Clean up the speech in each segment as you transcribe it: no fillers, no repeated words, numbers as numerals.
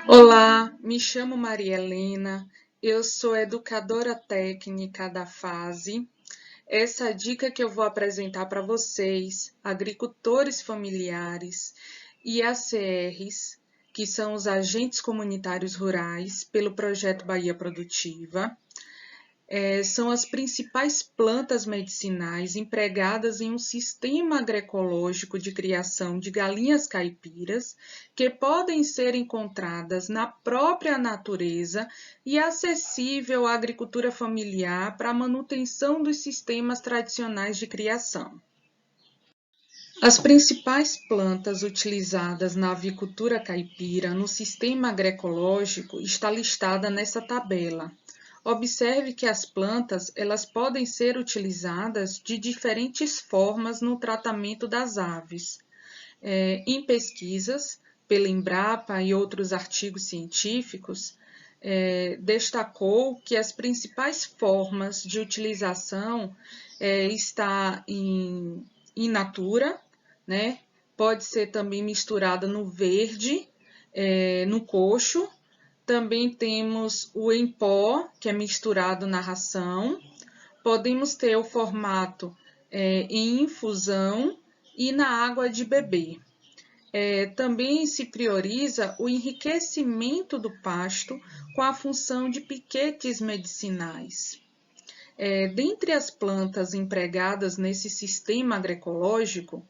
Olá, me chamo Maria Helena, eu sou educadora técnica da FASE. Essa dica que eu vou apresentar para vocês, agricultores familiares e ACRs, que são os agentes comunitários rurais, pelo projeto Bahia Produtiva, são as principais plantas medicinais empregadas em um sistema agroecológico de criação de galinhas caipiras que podem ser encontradas na própria natureza e acessível à agricultura familiar para a manutenção dos sistemas tradicionais de criação. As principais plantas utilizadas na avicultura caipira no sistema agroecológico está listada nessa tabela. Observe que as plantas elas podem ser utilizadas de diferentes formas no tratamento das aves. Em pesquisas pela Embrapa e outros artigos científicos, destacou que as principais formas de utilização está in natura, né? Pode ser também misturada no verde, no coxo. Também temos o em pó, que é misturado na ração. Podemos ter o formato em infusão e na água de beber. Também se prioriza o enriquecimento do pasto com a função de piquetes medicinais. Dentre as plantas empregadas nesse sistema agroecológico,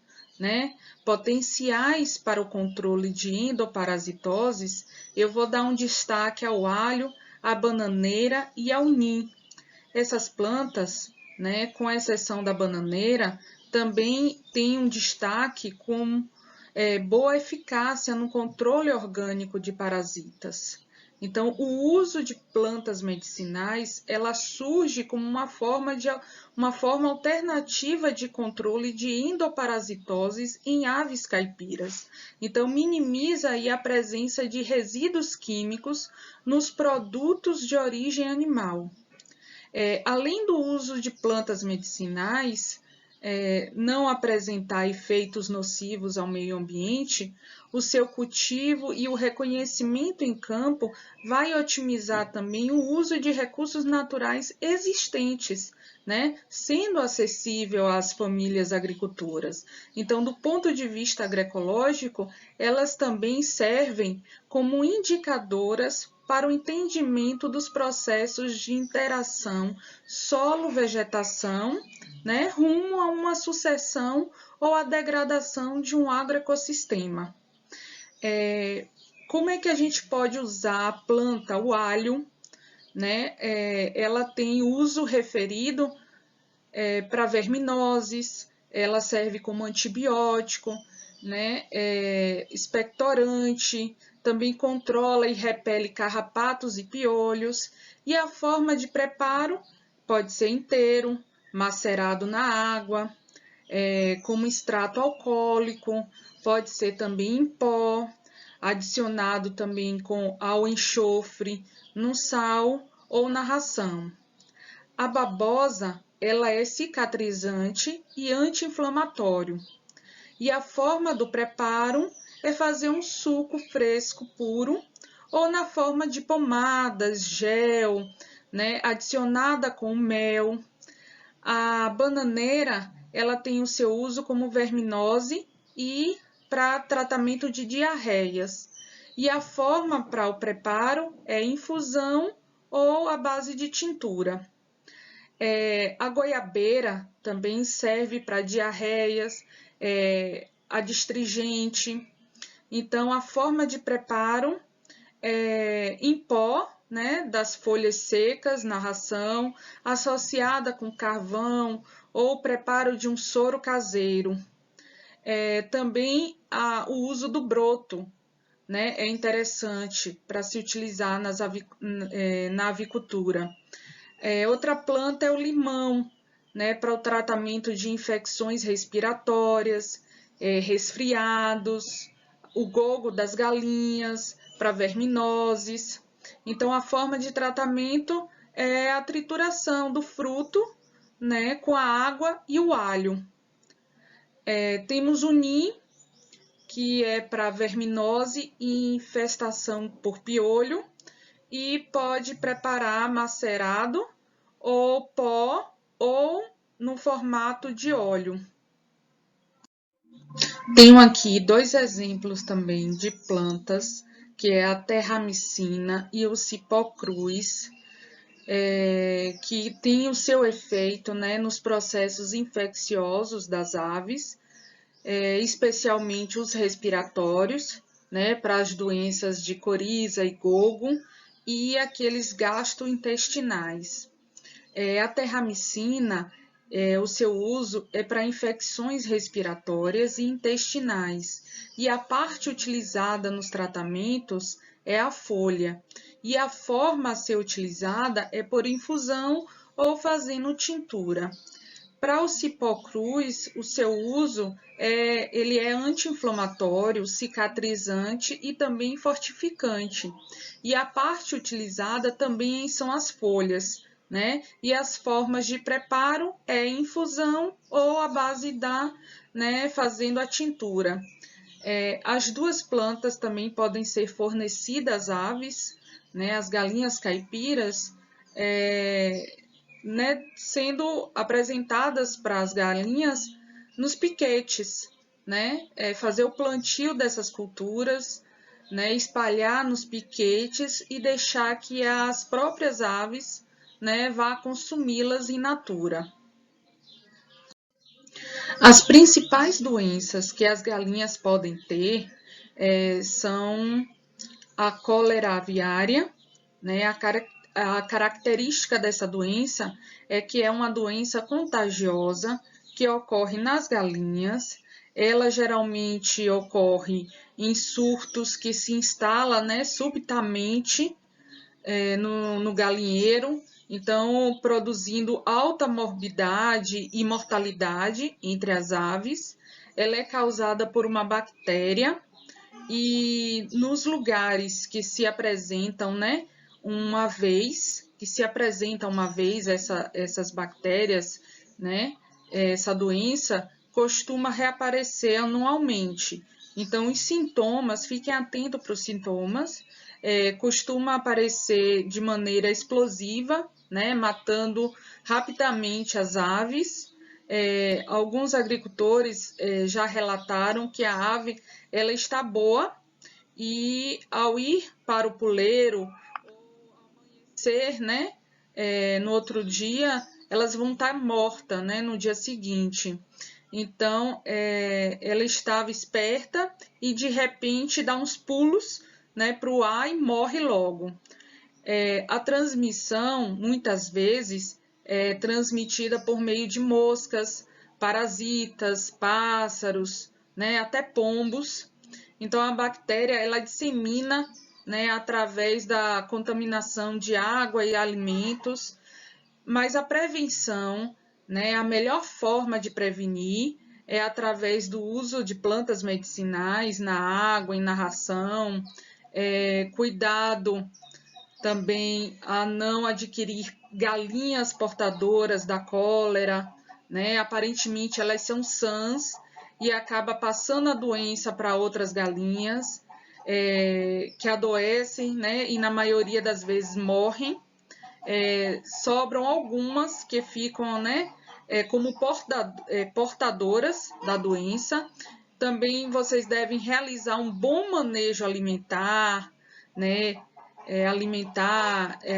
potenciais para o controle de endoparasitoses, eu vou dar um destaque ao alho, à bananeira e ao nim. Essas plantas, com exceção da bananeira, também têm um destaque com boa eficácia no controle orgânico de parasitas. Então, o uso de plantas medicinais, ela surge como uma forma alternativa de controle de endoparasitoses em aves caipiras. Então, minimiza aí a presença de resíduos químicos nos produtos de origem animal. Além do uso de plantas medicinais, não apresentar efeitos nocivos ao meio ambiente, o seu cultivo e o reconhecimento em campo vai otimizar também o uso de recursos naturais existentes, sendo acessível às famílias agricultoras. Então, do ponto de vista agroecológico, elas também servem como indicadoras para o entendimento dos processos de interação solo-vegetação, rumo a uma sucessão ou a degradação de um agroecossistema. Como é que a gente pode usar a planta, o alho, ela tem uso referido para verminoses, ela serve como antibiótico, expectorante, também controla e repele carrapatos e piolhos, e a forma de preparo pode ser inteiro, macerado na água, como extrato alcoólico, pode ser também em pó, adicionado também ao enxofre, no sal ou na ração. A babosa, ela é cicatrizante e anti-inflamatório. E a forma do preparo é fazer um suco fresco puro ou na forma de pomadas, gel, adicionada com mel. A bananeira, ela tem o seu uso como verminose e para tratamento de diarreias. E a forma para o preparo é infusão ou à base de tintura. A goiabeira também serve para diarreias, adstringente. Então, a forma de preparo é em pó, das folhas secas na ração, associada com carvão ou preparo de um soro caseiro. Também o uso do broto, é interessante para se utilizar na avicultura. Outra planta é o limão, para o tratamento de infecções respiratórias, resfriados, o gogo das galinhas, para verminoses. Então, a forma de tratamento é a trituração do fruto, com a água e o alho. Temos o nim, que é para verminose e infestação por piolho, e pode preparar macerado ou pó ou no formato de óleo. Tenho aqui dois exemplos também de plantas, que é a terramicina e o cipó-cruz, que tem o seu efeito, né, nos processos infecciosos das aves, especialmente os respiratórios, né, para as doenças de coriza e gogo e aqueles gastrointestinais. A terramicina, o seu uso é para infecções respiratórias e intestinais, e a parte utilizada nos tratamentos é a folha, e a forma a ser utilizada é por infusão ou fazendo tintura. Para o cipó-cruz, o seu uso ele é anti-inflamatório, cicatrizante e também fortificante. E a parte utilizada também são as folhas, né? E as formas de preparo é infusão ou a base né, fazendo a tintura. As duas plantas também podem ser fornecidas às aves, né? As galinhas caipiras, né, sendo apresentadas para as galinhas nos piquetes, né? Fazer o plantio dessas culturas, né? Espalhar nos piquetes e deixar que as próprias aves, né, vá consumi-las in natura. As principais doenças que as galinhas podem ter são a cólera aviária, né? A característica dessa doença é que é uma doença contagiosa que ocorre nas galinhas. Ela geralmente ocorre em surtos que se instala, né, subitamente no galinheiro, então produzindo alta morbidade e mortalidade entre as aves. Ela é causada por uma bactéria e nos lugares que se apresentam, né, essas bactérias, né, essa doença costuma reaparecer anualmente. Então, os sintomas, fiquem atentos para os sintomas, costuma aparecer de maneira explosiva, né, matando rapidamente as aves. Alguns agricultores já relataram que a ave ela está boa e ao ir para o puleiro, amanhecer, né, no outro dia, elas vão estar mortas, né, no dia seguinte. Então, ela estava esperta e de repente dá uns pulos, né, para o ar e morre logo. A transmissão, muitas vezes, é transmitida por meio de moscas, parasitas, pássaros, né, até pombos. Então, a bactéria ela dissemina, né, através da contaminação de água e alimentos, mas a prevenção, né, a melhor forma de prevenir é através do uso de plantas medicinais na água e na ração, cuidado também a não adquirir galinhas portadoras da cólera, né? Aparentemente elas são sãs e acaba passando a doença para outras galinhas que adoecem, né? E na maioria das vezes morrem. Sobram algumas que ficam, né? Como portadoras da doença. Também vocês devem realizar um bom manejo alimentar, né?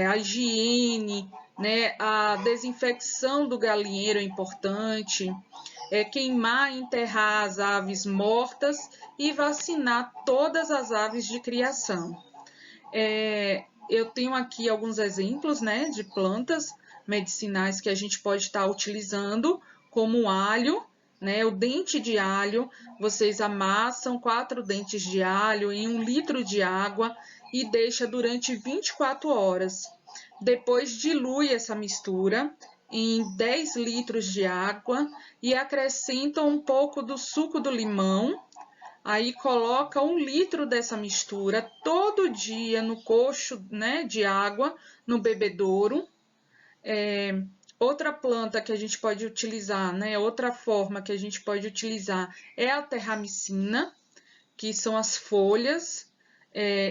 A higiene, né? A desinfecção do galinheiro é importante, queimar e enterrar as aves mortas e vacinar todas as aves de criação. Eu tenho aqui alguns exemplos, né, de plantas medicinais que a gente pode estar utilizando, como o alho, né, o dente de alho. Vocês amassam 4 dentes de alho em 1 litro de água e deixa durante 24 horas. Depois dilui essa mistura em 10 litros de água e acrescenta um pouco do suco do limão. Aí coloca 1 litro dessa mistura todo dia no cocho, né, de água, no bebedouro. Outra planta que a gente pode utilizar, né, outra forma que a gente pode utilizar é a terramicina, que são as folhas.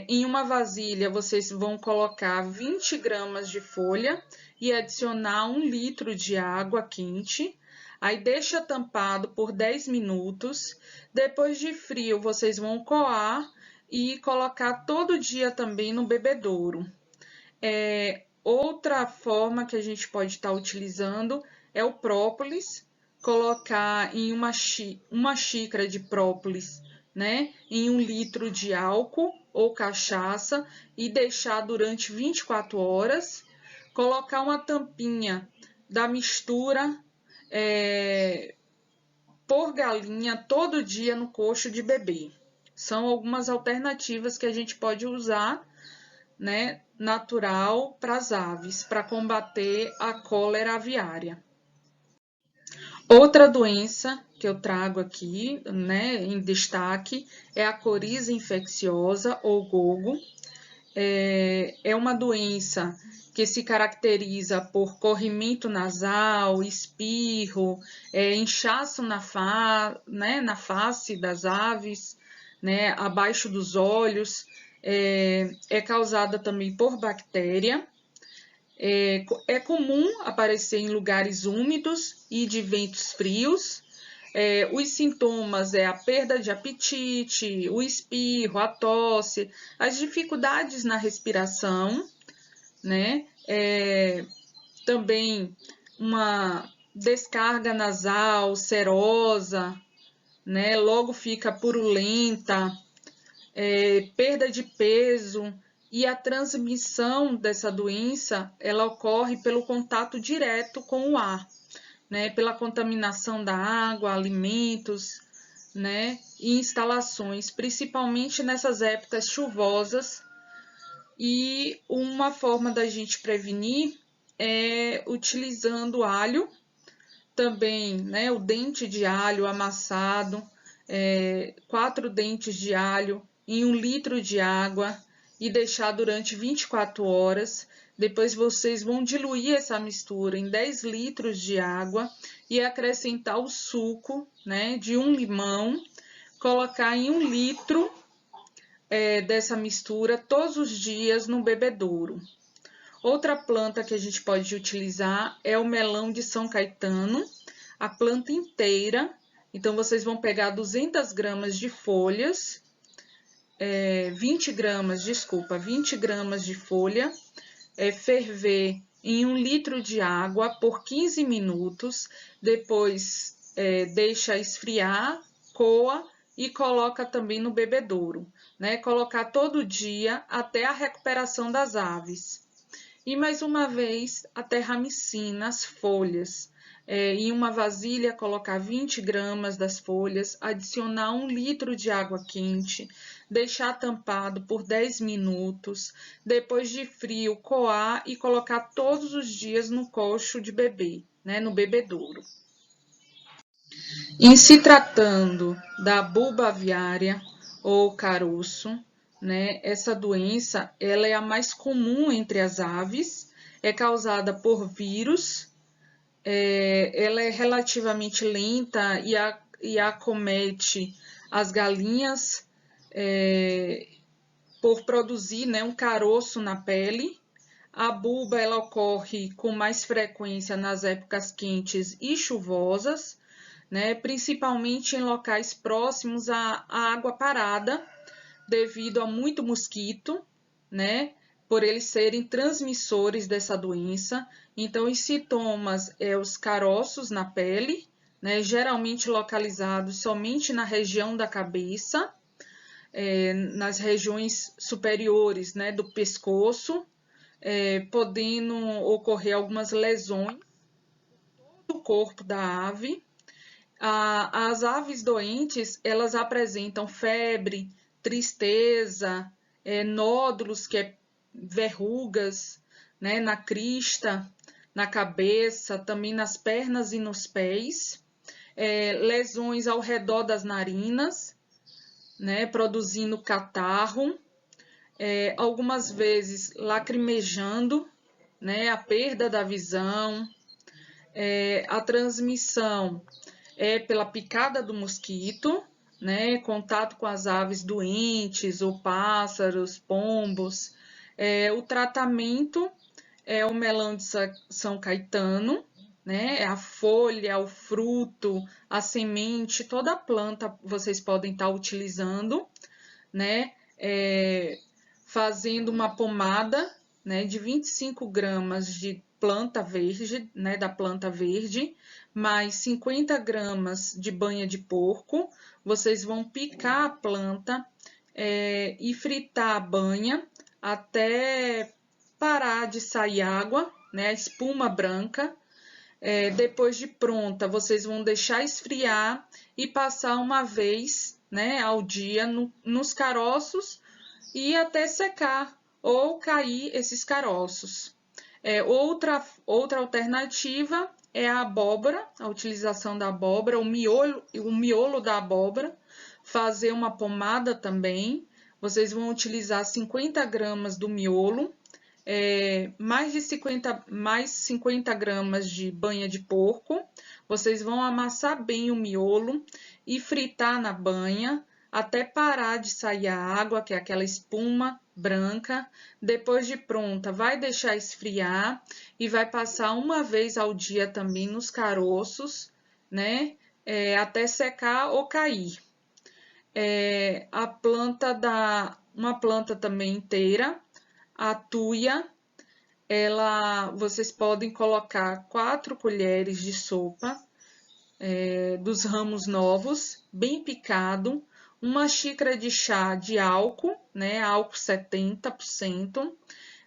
Em uma vasilha, vocês vão colocar 20 gramas de folha e adicionar 1 litro de água quente. Aí deixa tampado por 10 minutos. Depois de frio, vocês vão coar e colocar todo dia também no bebedouro. Outra forma que a gente pode estar utilizando é o própolis. Colocar em uma xícara de própolis, né, em 1 litro de álcool ou cachaça e deixar durante 24 horas. Colocar uma tampinha da mistura por galinha todo dia no coxo de bebê. São algumas alternativas que a gente pode usar, né, natural para as aves, para combater a cólera aviária. Outra doença que eu trago aqui, né, em destaque, é a coriza infecciosa ou gogo. É uma doença que se caracteriza por corrimento nasal, espirro, inchaço na face das aves, né, abaixo dos olhos. É causada também por bactéria. É comum aparecer em lugares úmidos e de ventos frios. Os sintomas é a perda de apetite, o espirro, a tosse, as dificuldades na respiração, né? Também uma descarga nasal, serosa, né? Logo fica purulenta, perda de peso. E a transmissão dessa doença, ela ocorre pelo contato direto com o ar, né? Pela contaminação da água, alimentos, né? E instalações, principalmente nessas épocas chuvosas. E uma forma da gente prevenir é utilizando alho, também, né? O dente de alho amassado, 4 dentes de alho em 1 litro de água e deixar durante 24 horas. Depois vocês vão diluir essa mistura em 10 litros de água e acrescentar o suco, né, de 1 limão, colocar em 1 litro dessa mistura todos os dias no bebedouro. Outra planta que a gente pode utilizar é o melão de São Caetano, a planta inteira. Então, vocês vão pegar 200 gramas de folhas, 20 gramas de folha, ferver em 1 litro de água por 15 minutos, depois deixa esfriar, coa e coloca também no bebedouro, né? Colocar todo dia até a recuperação das aves. E mais uma vez, a terramicina, as folhas. Em uma vasilha, colocar 20 gramas das folhas, adicionar 1 litro de água quente, deixar tampado por 10 minutos, depois de frio, coar e colocar todos os dias no coxo de bebê, né, no bebedouro. Em se tratando da bulba aviária ou caroço, né, essa doença ela é a mais comum entre as aves, é causada por vírus, ela é relativamente lenta e acomete as galinhas por produzir, né, um caroço na pele. A bulba ela ocorre com mais frequência nas épocas quentes e chuvosas, né, principalmente em locais próximos à água parada, devido a muito mosquito, né, por eles serem transmissores dessa doença. Então, os sintomas os caroços na pele, né, geralmente localizados somente na região da cabeça, nas regiões superiores, né, do pescoço, podendo ocorrer algumas lesões do corpo da ave. As aves doentes, elas apresentam febre, tristeza, nódulos, que é verrugas, né, na crista, na cabeça, também nas pernas e nos pés, lesões ao redor das narinas, né, produzindo catarro, algumas vezes lacrimejando, né, a perda da visão, a transmissão pela picada do mosquito, né? Contato com as aves doentes, ou pássaros, pombos. O tratamento é o melão de São Caetano, né? A folha, o fruto, a semente, toda a planta vocês podem estar utilizando, né? Fazendo uma pomada, né, de 25 gramas de planta verde, né, da planta verde, mais 50 gramas de banha de porco. Vocês vão picar a planta e fritar a banha até parar de sair água, né, espuma branca. Depois de pronta, vocês vão deixar esfriar e passar uma vez, né, ao dia nos caroços e até secar ou cair esses caroços. Outra alternativa é a abóbora, a utilização da abóbora, o miolo da abóbora, fazer uma pomada também. Vocês vão utilizar 50 gramas do miolo, mais 50 gramas de banha de porco. Vocês vão amassar bem o miolo e fritar na banha até parar de sair a água, que é aquela espuma branca. Depois de pronta, vai deixar esfriar e vai passar uma vez ao dia também nos caroços, né? Até secar ou cair. Uma planta também inteira, a tuia, vocês podem colocar 4 colheres de sopa dos ramos novos, bem picado, uma xícara de chá de álcool, né, álcool 70%,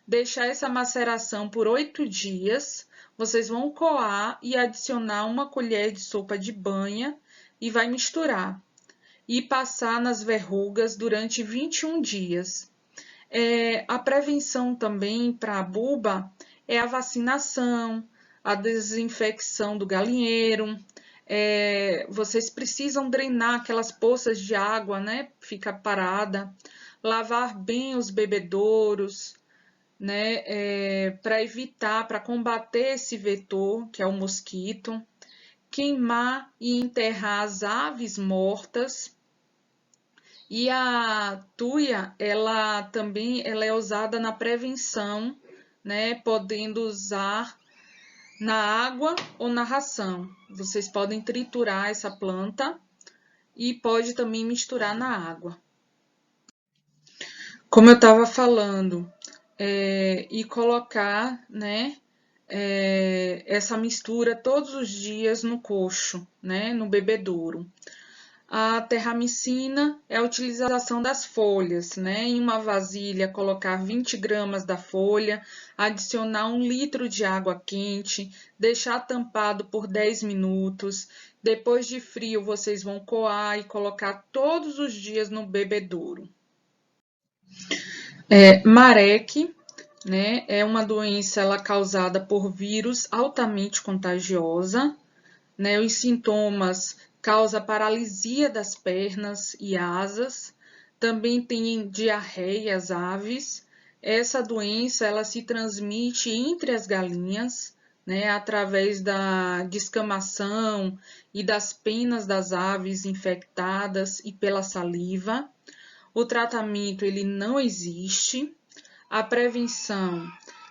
deixar essa maceração por 8 dias, vocês vão coar e adicionar uma colher de sopa de banha e vai misturar. E passar nas verrugas durante 21 dias. A prevenção também para a buba é a vacinação, a desinfecção do galinheiro. Vocês precisam drenar aquelas poças de água, né? Fica parada. Lavar bem os bebedouros, né? Para combater esse vetor, que é o mosquito. Queimar e enterrar as aves mortas. E a tuia, ela também é usada na prevenção, né? Podendo usar na água ou na ração. Vocês podem triturar essa planta e pode também misturar na água. Como eu estava falando, e colocar, né? Essa mistura todos os dias no coxo, né? No bebedouro. A terramicina é a utilização das folhas, né? Em uma vasilha, colocar 20 gramas da folha, adicionar 1 litro de água quente, deixar tampado por 10 minutos. Depois de frio, vocês vão coar e colocar todos os dias no bebedouro. Marek, né? É uma doença causada por vírus altamente contagiosa, né? Os sintomas causa paralisia das pernas e asas, também tem diarreia as aves. Essa doença ela se transmite entre as galinhas, né, através da descamação e das penas das aves infectadas e pela saliva. O tratamento ele não existe. A prevenção,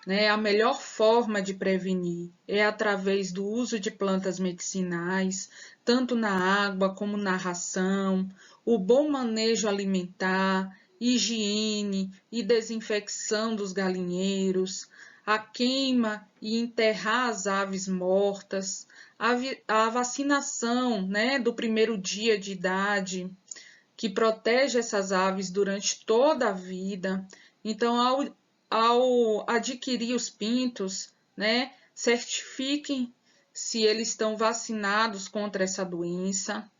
né, a melhor forma de prevenir é através do uso de plantas medicinais, tanto na água como na ração, o bom manejo alimentar, higiene e desinfecção dos galinheiros, a queima e enterrar as aves mortas, a vacinação, né, do primeiro dia de idade, que protege essas aves durante toda a vida. Então, ao adquirir os pintos, né, certifiquem se eles estão vacinados contra essa doença.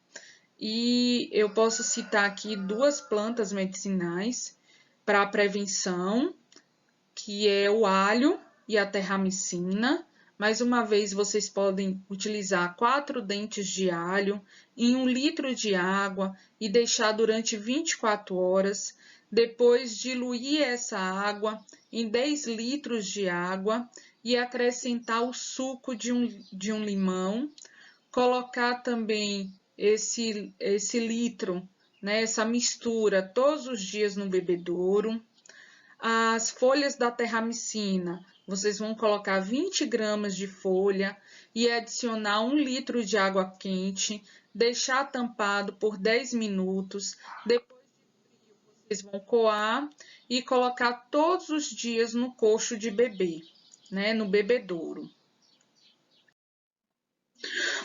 E eu posso citar aqui 2 plantas medicinais para a prevenção, que é o alho e a terramicina. Mais uma vez, vocês podem utilizar 4 dentes de alho em 1 litro de água e deixar durante 24 horas. Depois, diluir essa água em 10 litros de água e acrescentar o suco de um limão. Colocar também esse litro, né, essa mistura todos os dias no bebedouro. As folhas da terramicina, vocês vão colocar 20 gramas de folha e adicionar 1 litro de água quente, deixar tampado por 10 minutos. Depois vocês vão coar e colocar todos os dias no coxo de bebê, né, no bebedouro.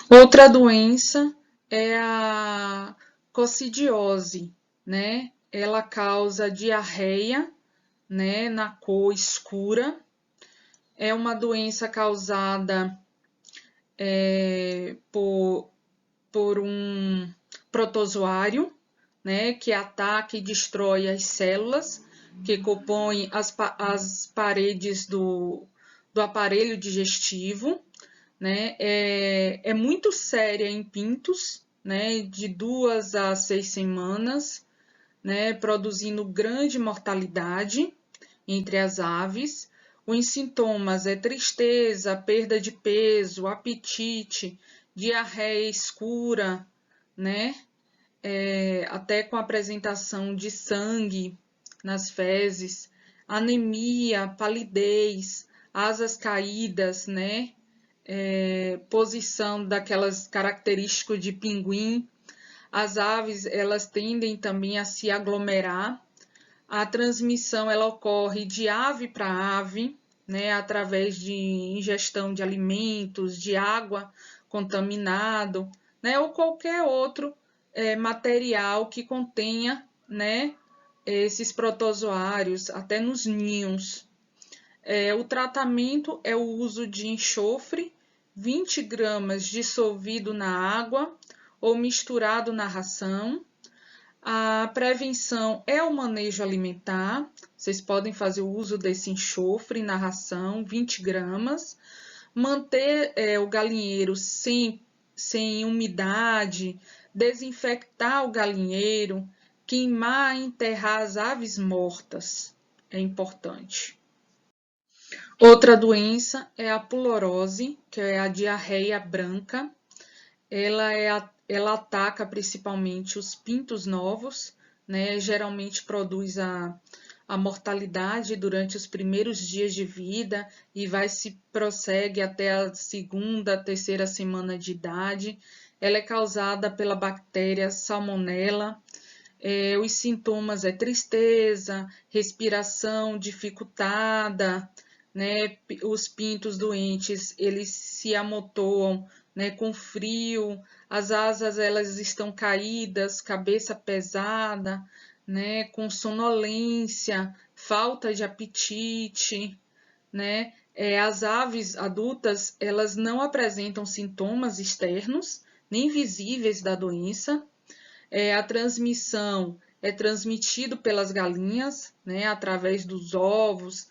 Outra doença é a coccidiose, né? Ela causa diarreia, né, na cor escura. É uma doença causada por um protozoário, né, que ataca e destrói as células que compõem as paredes do aparelho digestivo, né? É muito séria em pintos, né, de 2 a 6 semanas, né, produzindo grande mortalidade entre as aves. Os sintomas é tristeza, perda de peso, apetite, diarreia escura, né? Até com apresentação de sangue nas fezes, anemia, palidez, asas caídas, né? Posição daquelas características de pinguim. As aves, elas tendem também a se aglomerar. A transmissão, ela ocorre de ave para ave, né? Através de ingestão de alimentos, de água contaminado, né? Ou qualquer outro material que contenha, né, esses protozoários, até nos ninhos. O tratamento é o uso de enxofre, 20 gramas dissolvido na água ou misturado na ração. A prevenção é o manejo alimentar. Vocês podem fazer o uso desse enxofre na ração, 20 gramas. Manter o galinheiro sem umidade, desinfectar o galinheiro, queimar e enterrar as aves mortas. É importante. Outra doença é a pulorose, que é a diarreia branca. Ela ataca principalmente os pintos novos, né? Geralmente produz a mortalidade durante os primeiros dias de vida e prossegue até a segunda, terceira semana de idade. Ela é causada pela bactéria Salmonella. Os sintomas é tristeza, respiração dificultada, né? Os pintos doentes, eles se amontoam, né, com frio, as asas elas estão caídas, cabeça pesada, né, com sonolência, falta de apetite, né? As aves adultas, elas não apresentam sintomas externos, nem visíveis da doença. A transmissão é transmitido pelas galinhas, né, através dos ovos,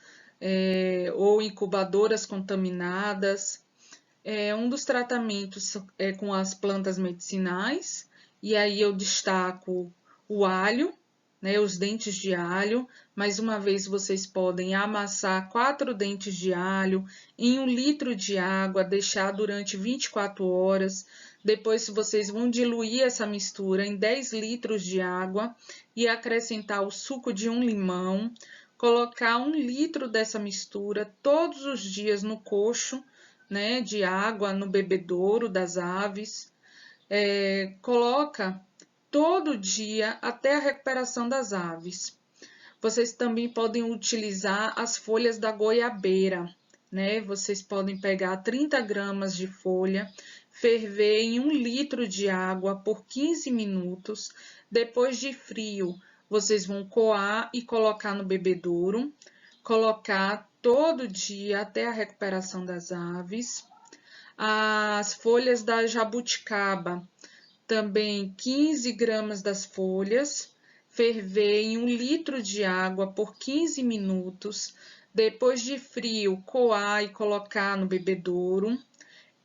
ou incubadoras contaminadas. Um dos tratamentos é com as plantas medicinais, e aí eu destaco o alho, né, os dentes de alho. Mais uma vez, vocês podem amassar 4 dentes de alho em 1 litro de água, deixar durante 24 horas. Depois, vocês vão diluir essa mistura em 10 litros de água e acrescentar o suco de 1 limão. Colocar 1 litro dessa mistura todos os dias no coxo, né, de água no bebedouro das aves. Coloca todo dia até a recuperação das aves. Vocês também podem utilizar as folhas da goiabeira, né? Vocês podem pegar 30 gramas de folha, ferver em 1 litro de água por 15 minutos. Depois de frio, vocês vão coar e colocar no bebedouro. Colocar todo dia até a recuperação das aves. As folhas da jabuticaba, também 15 gramas das folhas, ferver em 1 litro de água por 15 minutos. Depois de frio, coar e colocar no bebedouro.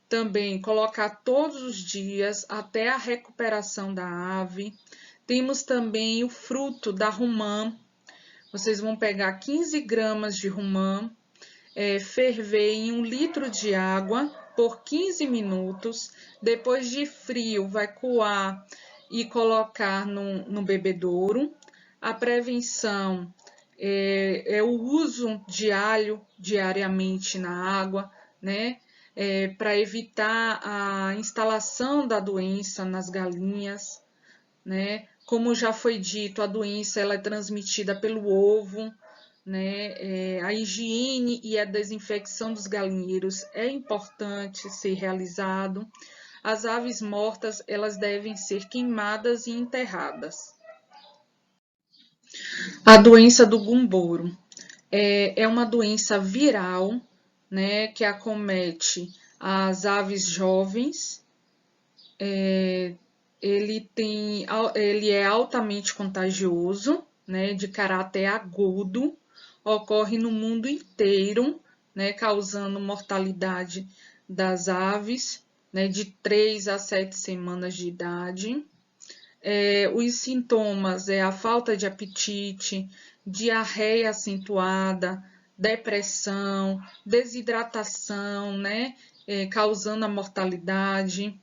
Também colocar todos os dias até a recuperação da ave. Temos também o fruto da romã. Vocês vão pegar 15 gramas de romã, ferver em 1 litro de água por 15 minutos. Depois de frio, vai coar e colocar no bebedouro. A prevenção é o uso de alho diariamente na água, né? Para evitar a instalação da doença nas galinhas, né? Como já foi dito, a doença ela é transmitida pelo ovo, né? A higiene e a desinfecção dos galinheiros é importante ser realizado. As aves mortas, elas devem ser queimadas e enterradas. A doença do gumboro é uma doença viral, né, que acomete as aves jovens. Ele é altamente contagioso, né, de caráter agudo, ocorre no mundo inteiro, né, causando mortalidade das aves, né, de 3 a 7 semanas de idade. Os sintomas é a falta de apetite, diarreia acentuada, depressão, desidratação, né, causando a mortalidade.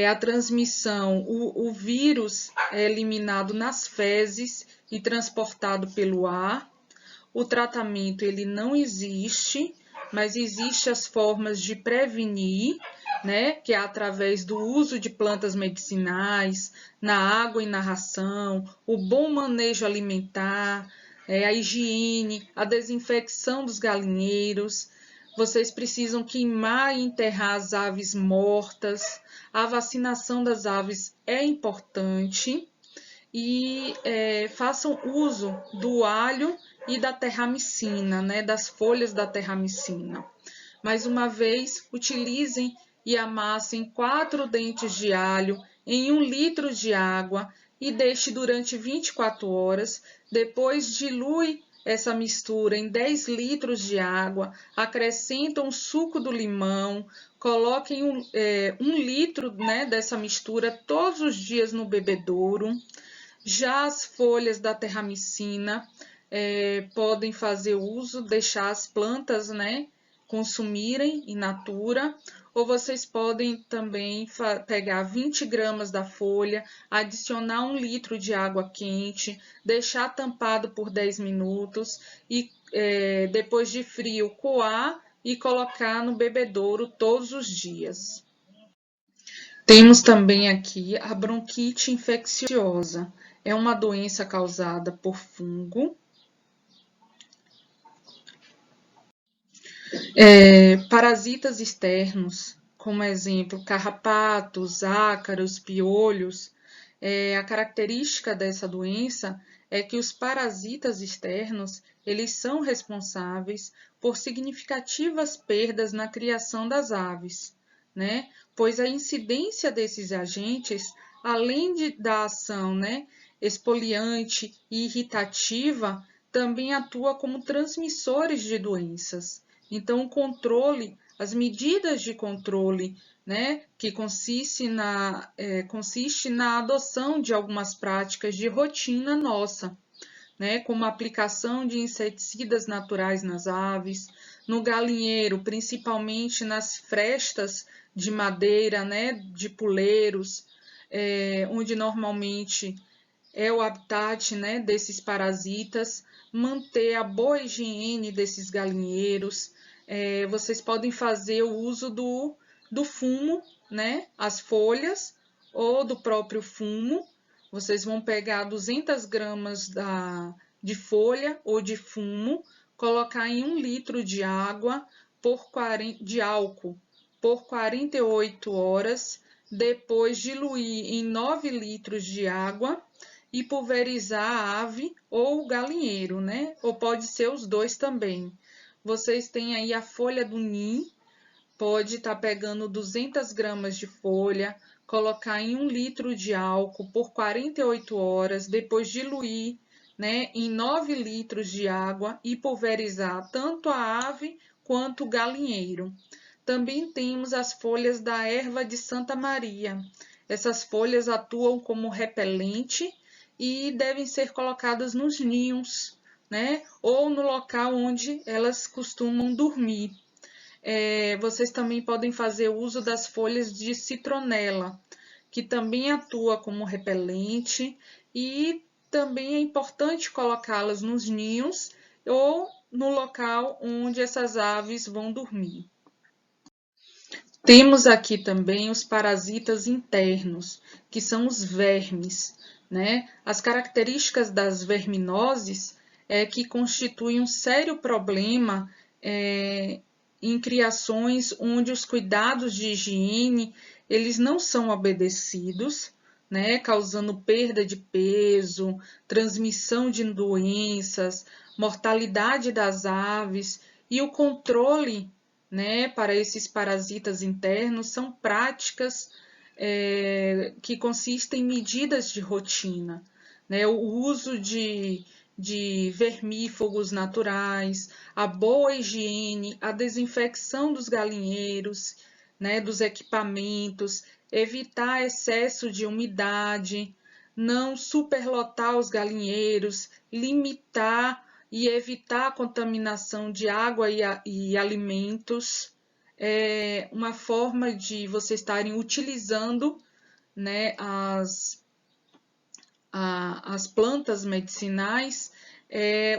A transmissão, o vírus é eliminado nas fezes e transportado pelo ar. O tratamento ele não existe, mas existem as formas de prevenir, né, que é através do uso de plantas medicinais, na água e na ração, o bom manejo alimentar, a higiene, a desinfecção dos galinheiros. Vocês precisam queimar e enterrar as aves mortas. A vacinação das aves é importante e façam uso do alho e da terramicina, né, das folhas da terramicina. Mais uma vez, utilizem e amassem 4 dentes de alho em 1 litro de água e deixe durante 24 horas. Depois, dilui essa mistura em 10 litros de água, acrescentam o suco do limão, coloquem 1 litro, né, dessa mistura todos os dias no bebedouro. Já as folhas da terramicina podem fazer uso, deixar as plantas, né, consumirem in natura, ou vocês podem também pegar 20 gramas da folha, adicionar 1 litro de água quente, deixar tampado por 10 minutos e depois de frio coar e colocar no bebedouro todos os dias. Temos também aqui a bronquite infecciosa. É uma doença causada por fungo. Parasitas externos, como exemplo, carrapatos, ácaros, piolhos. A característica dessa doença é que os parasitas externos, eles são responsáveis por significativas perdas na criação das aves, né? Pois a incidência desses agentes, além da ação, né, exfoliante e irritativa, também atua como transmissores de doenças. Então, o controle, as medidas de controle, né, que consiste na adoção de algumas práticas de rotina nossa, né, como a aplicação de inseticidas naturais nas aves, no galinheiro, principalmente nas frestas de madeira, né, de puleiros, onde normalmente é o habitat, né, desses parasitas, manter a boa higiene desses galinheiros. Vocês podem fazer o uso do fumo, né, as folhas ou do próprio fumo. Vocês vão pegar 200 gramas de folha ou de fumo, colocar em 1 litro de água de álcool por 48 horas, depois diluir em 9 litros de água e pulverizar a ave ou o galinheiro, né? Ou pode ser os dois também. Vocês têm aí a folha do nim, pode estar pegando 200 gramas de folha, colocar em 1 litro de álcool por 48 horas, depois diluir, né, em 9 litros de água e pulverizar tanto a ave quanto o galinheiro. Também temos as folhas da erva de Santa Maria. Essas folhas atuam como repelente e devem ser colocadas nos ninhos, né, ou no local onde elas costumam dormir. vocês também podem fazer uso das folhas de citronela, que também atua como repelente, e também é importante colocá-las nos ninhos ou no local onde essas aves vão dormir. Temos aqui também os parasitas internos, que são os vermes, né? As características das verminoses é que constituem um sério problema em criações onde os cuidados de higiene eles não são obedecidos, né? Causando perda de peso, transmissão de doenças, mortalidade das aves e o controle, né, para esses parasitas internos são práticas que consistem em medidas de rotina, né, o uso de vermífugos naturais, a boa higiene, a desinfecção dos galinheiros, né, dos equipamentos, evitar excesso de umidade, não superlotar os galinheiros, limitar e evitar a contaminação de água e alimentos. É uma forma de vocês estarem utilizando, né, as plantas medicinais,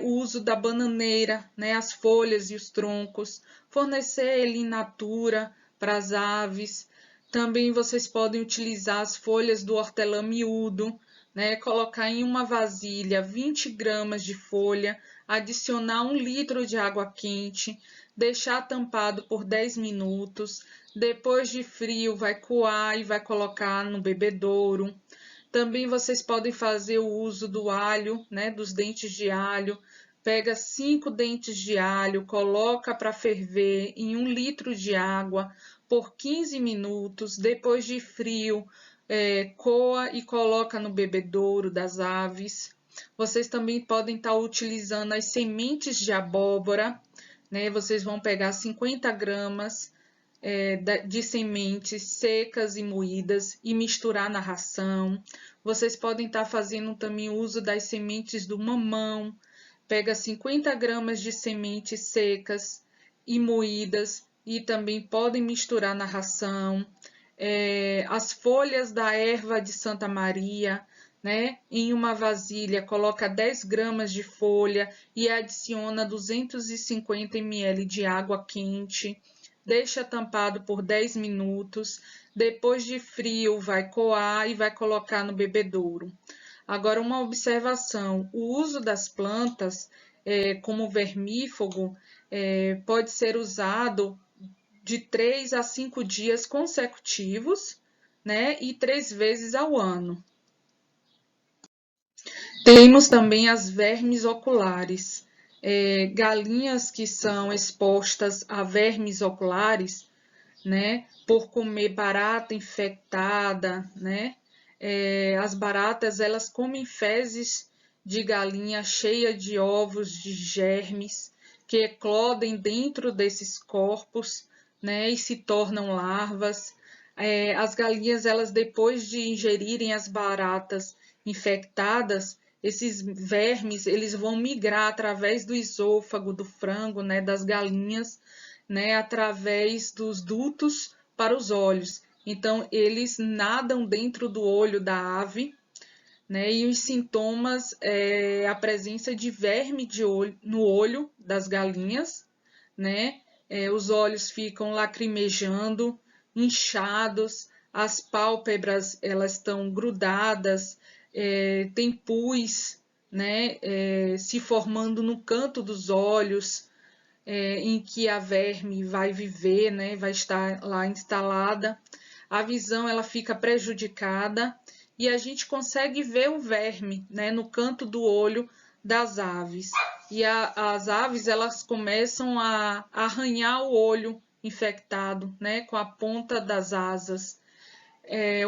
o uso da bananeira, né, as folhas e os troncos, fornecer ele in natura para as aves. Também vocês podem utilizar as folhas do hortelã miúdo, né, colocar em uma vasilha 20 gramas de folha, adicionar 1 litro de água quente, deixar tampado por 10 minutos. Depois de frio, vai coar e vai colocar no bebedouro. Também vocês podem fazer o uso do alho, né, dos dentes de alho. Pega 5 dentes de alho, coloca para ferver em 1 litro de água por 15 minutos. Depois de frio, coa e coloca no bebedouro das aves. Vocês também podem estar utilizando as sementes de abóbora, né? Vocês vão pegar 50 gramas de sementes secas e moídas e misturar na ração. Vocês podem estar fazendo também uso das sementes do mamão. Pega 50 gramas de sementes secas e moídas e também podem misturar na ração. As folhas da erva de Santa Maria, né? Em uma vasilha, coloca 10 gramas de folha e adiciona 250 ml de água quente. Deixa tampado por 10 minutos. Depois de frio, vai coar e vai colocar no bebedouro. Agora, uma observação: o uso das plantas como vermífugo pode ser usado de 3 a 5 dias consecutivos, né? E 3 vezes ao ano. Temos também as vermes oculares. Galinhas que são expostas a vermes oculares, né, por comer barata infectada, né? As baratas elas comem fezes de galinha cheia de ovos de germes que eclodem dentro desses corpos, né, e se tornam larvas. As galinhas elas depois de ingerirem as baratas infectadas, esses vermes eles vão migrar através do esôfago do frango, né, das galinhas, né, através dos dutos para os olhos. Então, eles nadam dentro do olho da ave, né, e os sintomas é a presença de verme no olho das galinhas, né, os olhos ficam lacrimejando, inchados, as pálpebras elas estão grudadas, tem pus, né, se formando no canto dos olhos, em que a verme vai viver, né, vai estar lá instalada. A visão ela fica prejudicada e a gente consegue ver o verme, né, no canto do olho das aves. E as aves elas começam a arranhar o olho infectado, né, com a ponta das asas.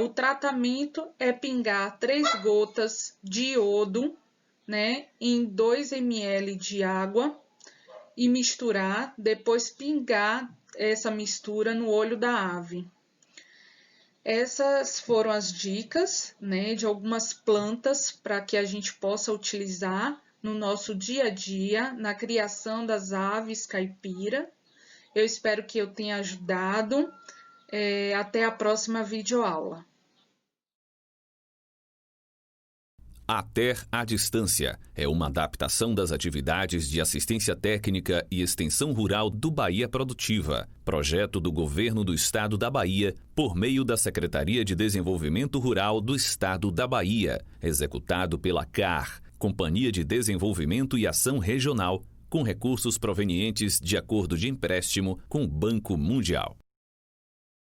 O tratamento é pingar 3 gotas de iodo, né, em 2 ml de água e misturar, depois pingar essa mistura no olho da ave. Essas foram as dicas, né, de algumas plantas para que a gente possa utilizar no nosso dia a dia, na criação das aves caipira. Eu espero que eu tenha ajudado. Até a próxima videoaula. A TER à Distância é uma adaptação das atividades de assistência técnica e extensão rural do Bahia Produtiva, projeto do Governo do Estado da Bahia, por meio da Secretaria de Desenvolvimento Rural do Estado da Bahia, executado pela CAR, Companhia de Desenvolvimento e Ação Regional, com recursos provenientes de acordo de empréstimo com o Banco Mundial.